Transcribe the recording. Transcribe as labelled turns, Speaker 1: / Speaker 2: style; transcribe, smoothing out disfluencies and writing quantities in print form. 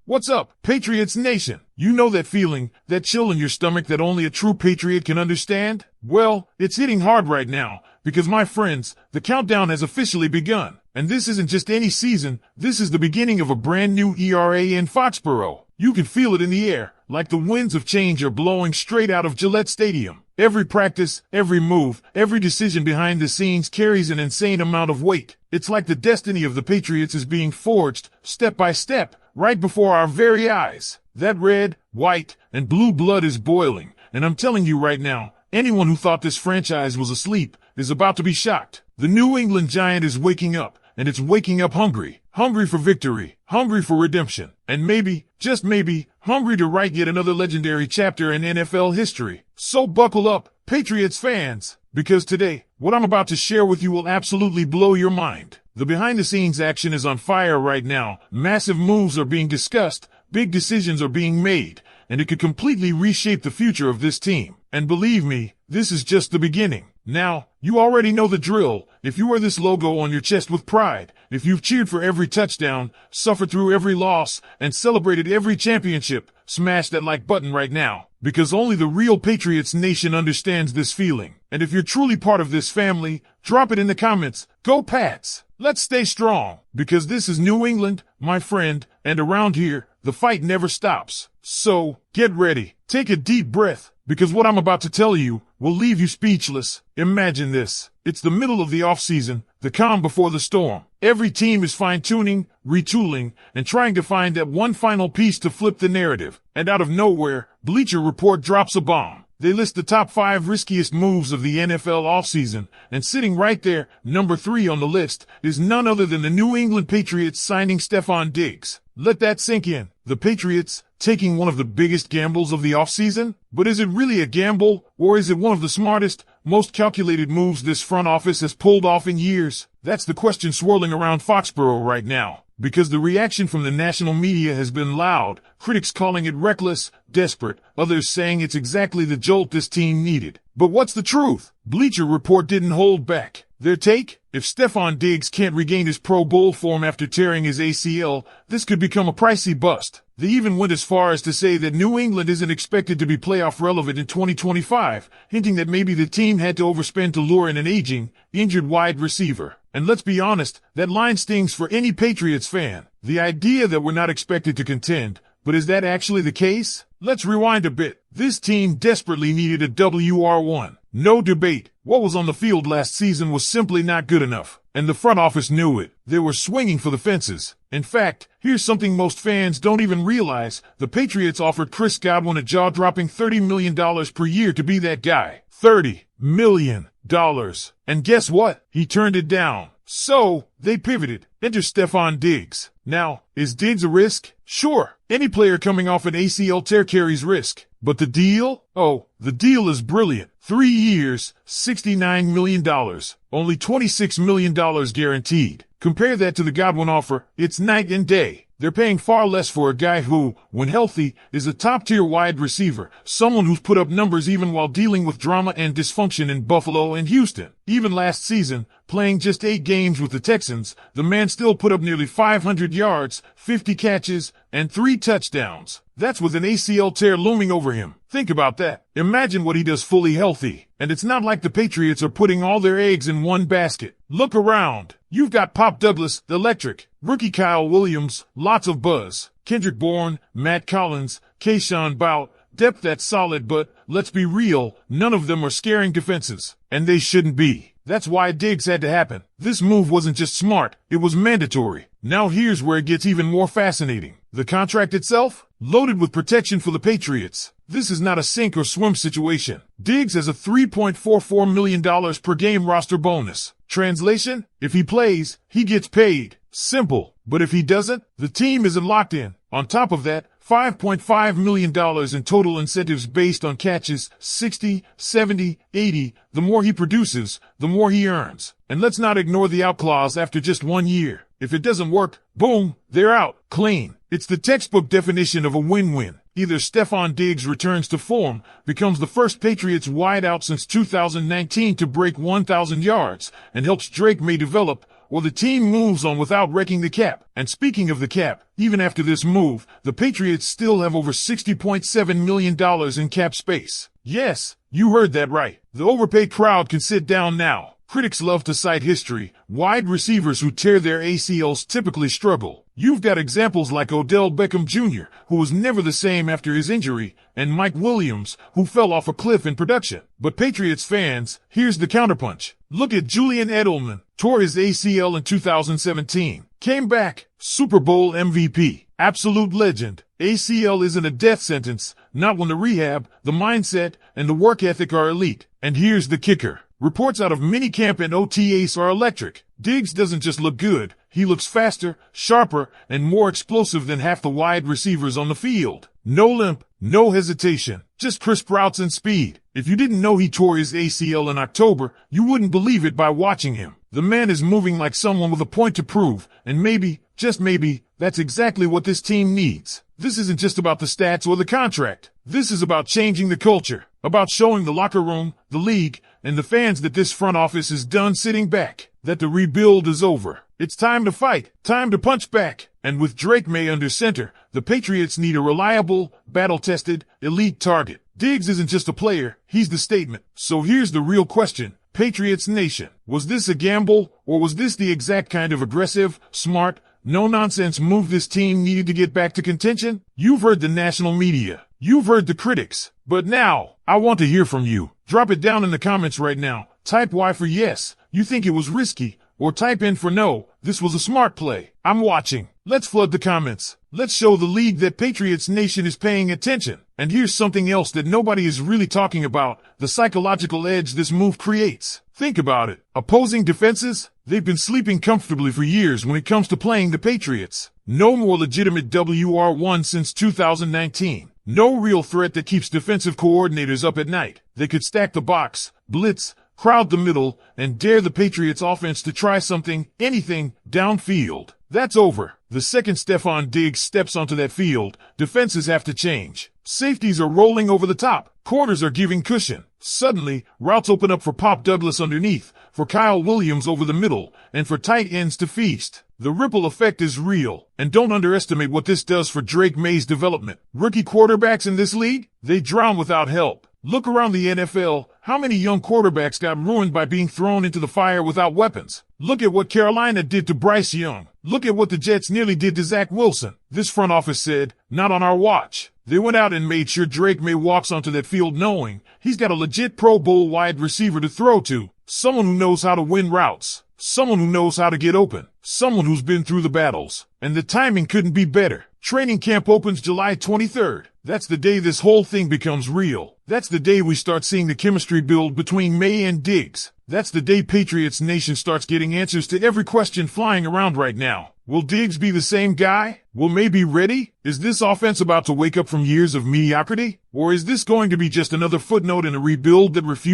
Speaker 1: What's up, Patriots Nation? You know that feeling, that chill in your stomach that only a true Patriot can understand? Well, it's hitting hard right now, because my friends, the countdown has officially begun. And this isn't just any season, this is the beginning of a brand new ERA in Foxboro. You can feel it in the air, like the winds of change are blowing straight out of Gillette Stadium. Every practice, every move, every decision behind the scenes carries an insane amount of weight. It's like the destiny of the Patriots is being forged, step by step, right before our very eyes. That red, white, and blue blood is boiling, and I'm telling you right now, anyone who thought this franchise was asleep is about to be shocked. The New England Giant is waking up, and it's waking up hungry. Hungry for victory, hungry for redemption, and maybe, just maybe, hungry to write yet another legendary chapter in NFL history. So buckle up, Patriots fans, because today, what I'm about to share with you will absolutely blow your mind. The behind-the-scenes action is on fire right now. Massive moves are being discussed, big decisions are being made, and it could completely reshape the future of this team. And believe me, this is just the beginning. Now, you already know the drill. If you wear this logo on your chest with pride, if you've cheered for every touchdown, suffered through every loss, and celebrated every championship, smash that like button right now. Because only the real Patriots Nation understands this feeling. And if you're truly part of this family, drop it in the comments. Go Pats! Let's stay strong. Because this is New England, my friend, and around here, the fight never stops. So, get ready. Take a deep breath. Because what I'm about to tell you will leave you speechless. Imagine this. It's the middle of the offseason, the calm before the storm. Every team is fine-tuning, retooling, and trying to find that one final piece to flip the narrative. And out of nowhere, Bleacher Report drops a bomb. They list the top 5 riskiest moves of the NFL offseason, and sitting right there, number 3 on the list, is none other than the New England Patriots signing Stefon Diggs. Let that sink in. The Patriots taking one of the biggest gambles of the offseason? But is it really a gamble, or is it one of the smartest, most calculated moves this front office has pulled off in years? That's the question swirling around Foxboro right now. Because the reaction from the national media has been loud, critics calling it reckless, desperate, others saying it's exactly the jolt this team needed. But what's the truth? Bleacher Report didn't hold back. Their take? If Stefon Diggs can't regain his Pro Bowl form after tearing his ACL, this could become a pricey bust. They even went as far as to say that New England isn't expected to be playoff relevant in 2025, hinting that maybe the team had to overspend to lure in an aging, injured wide receiver. And let's be honest, that line stings for any Patriots fan. The idea that we're not expected to contend, but is that actually the case? Let's rewind a bit. This team desperately needed a WR1. No debate. What was on the field last season was simply not good enough. And the front office knew it. They were swinging for the fences. In fact, here's something most fans don't even realize. The Patriots offered Chris Godwin a jaw-dropping $30 million per year to be that guy. $30 million. And guess what? He turned it down. So, they pivoted. Enter Stefon Diggs. Now, is Diggs a risk? Sure. Any player coming off an ACL tear carries risk. But the deal? Oh, the deal is brilliant. 3 years, $69 million. Only $26 million guaranteed. Compare that to the Godwin offer, it's night and day. They're paying far less for a guy who, when healthy, is a top-tier wide receiver, someone who's put up numbers even while dealing with drama and dysfunction in Buffalo and Houston. Even last season, playing just 8 games with the Texans, the man still put up nearly 500 yards, 50 catches, and 3 touchdowns. That's with an ACL tear looming over him. Think about that. Imagine what he does fully healthy. And it's not like the Patriots are putting all their eggs in one basket. Look around. You've got Pop Douglas, electric. Rookie Kyle Williams, lots of buzz. Kendrick Bourne, Matt Collins, Keyshawn Bout, depth that's solid, but, let's be real, none of them are scaring defenses. And they shouldn't be. That's why Diggs had to happen. This move wasn't just smart, it was mandatory. Now here's where it gets even more fascinating. The contract itself? Loaded with protection for the Patriots. This is not a sink or swim situation. Diggs has a $3.44 million per game roster bonus. Translation? If he plays, he gets paid. Simple. But if he doesn't, the team isn't locked in. On top of that, $5.5 million in total incentives based on catches, 60, 70, 80. The more he produces, the more he earns. And let's not ignore the out clause after just 1 year. If it doesn't work, boom, they're out, clean. It's the textbook definition of a win-win. Either Stefon Diggs returns to form, becomes the first Patriots wideout since 2019 to break 1,000 yards, and helps Drake Maye develop, or the team moves on without wrecking the cap. And speaking of the cap, even after this move, the Patriots still have over $60.7 million in cap space. Yes, you heard that right. The overpaid crowd can sit down now. Critics love to cite history. Wide receivers who tear their ACLs typically struggle. You've got examples like Odell Beckham Jr., who was never the same after his injury, and Mike Williams, who fell off a cliff in production. But Patriots fans, here's the counterpunch. Look at Julian Edelman, tore his ACL in 2017. Came back, Super Bowl MVP, absolute legend. ACL isn't a death sentence, not when the rehab, the mindset, and the work ethic are elite. And here's the kicker. Reports out of minicamp and OTAs are electric. Diggs doesn't just look good, he looks faster, sharper, and more explosive than half the wide receivers on the field. No limp, no hesitation, just crisp routes and speed. If you didn't know he tore his ACL in October, you wouldn't believe it by watching him. The man is moving like someone with a point to prove, and maybe, just maybe, that's exactly what this team needs. This isn't just about the stats or the contract. This is about changing the culture, about showing the locker room, the league, and the fans that this front office is done sitting back, that the rebuild is over. It's time to fight, time to punch back. And with Jerod Mayo under center, the Patriots need a reliable, battle-tested, elite target. Diggs isn't just a player, he's the statement. So here's the real question. Patriots Nation, was this a gamble, or was this the exact kind of aggressive, smart, no-nonsense move this team needed to get back to contention? You've heard the national media. You've heard the critics. But now, I want to hear from you. Drop it down in the comments right now. Type Y for yes, you think it was risky, or type in for no, this was a smart play. I'm watching. Let's flood the comments. Let's show the league that Patriots Nation is paying attention. And here's something else that nobody is really talking about, the psychological edge this move creates. Think about it. Opposing defenses, they've been sleeping comfortably for years when it comes to playing the Patriots. No more legitimate WR1 since 2019. No real threat that keeps defensive coordinators up at night. They could stack the box, blitz, crowd the middle, and dare the Patriots offense to try something, anything, downfield. That's over. The second Stefon Diggs steps onto that field, defenses have to change. Safeties are rolling over the top. Corners are giving cushion. Suddenly, routes open up for Pop Douglas underneath, for Kyle Williams over the middle, and for tight ends to feast. The ripple effect is real, and don't underestimate what this does for Jerod Mayo's development. Rookie quarterbacks in this league, they drown without help. Look around the NFL, how many young quarterbacks got ruined by being thrown into the fire without weapons? Look at what Carolina did to Bryce Young. Look at what the Jets nearly did to Zach Wilson. This front office said, not on our watch. They went out and made sure Jerod Mayo walks onto that field knowing he's got a legit Pro Bowl wide receiver to throw to. Someone who knows how to win routes. Someone who knows how to get open. Someone who's been through the battles. And the timing couldn't be better. Training camp opens July 23rd. That's the day this whole thing becomes real. That's the day we start seeing the chemistry build between Maye and Diggs. That's the day Patriots Nation starts getting answers to every question flying around right now. Will Diggs be the same guy? Will Maye be ready? Is this offense about to wake up from years of mediocrity? Or is this going to be just another footnote in a rebuild that refuses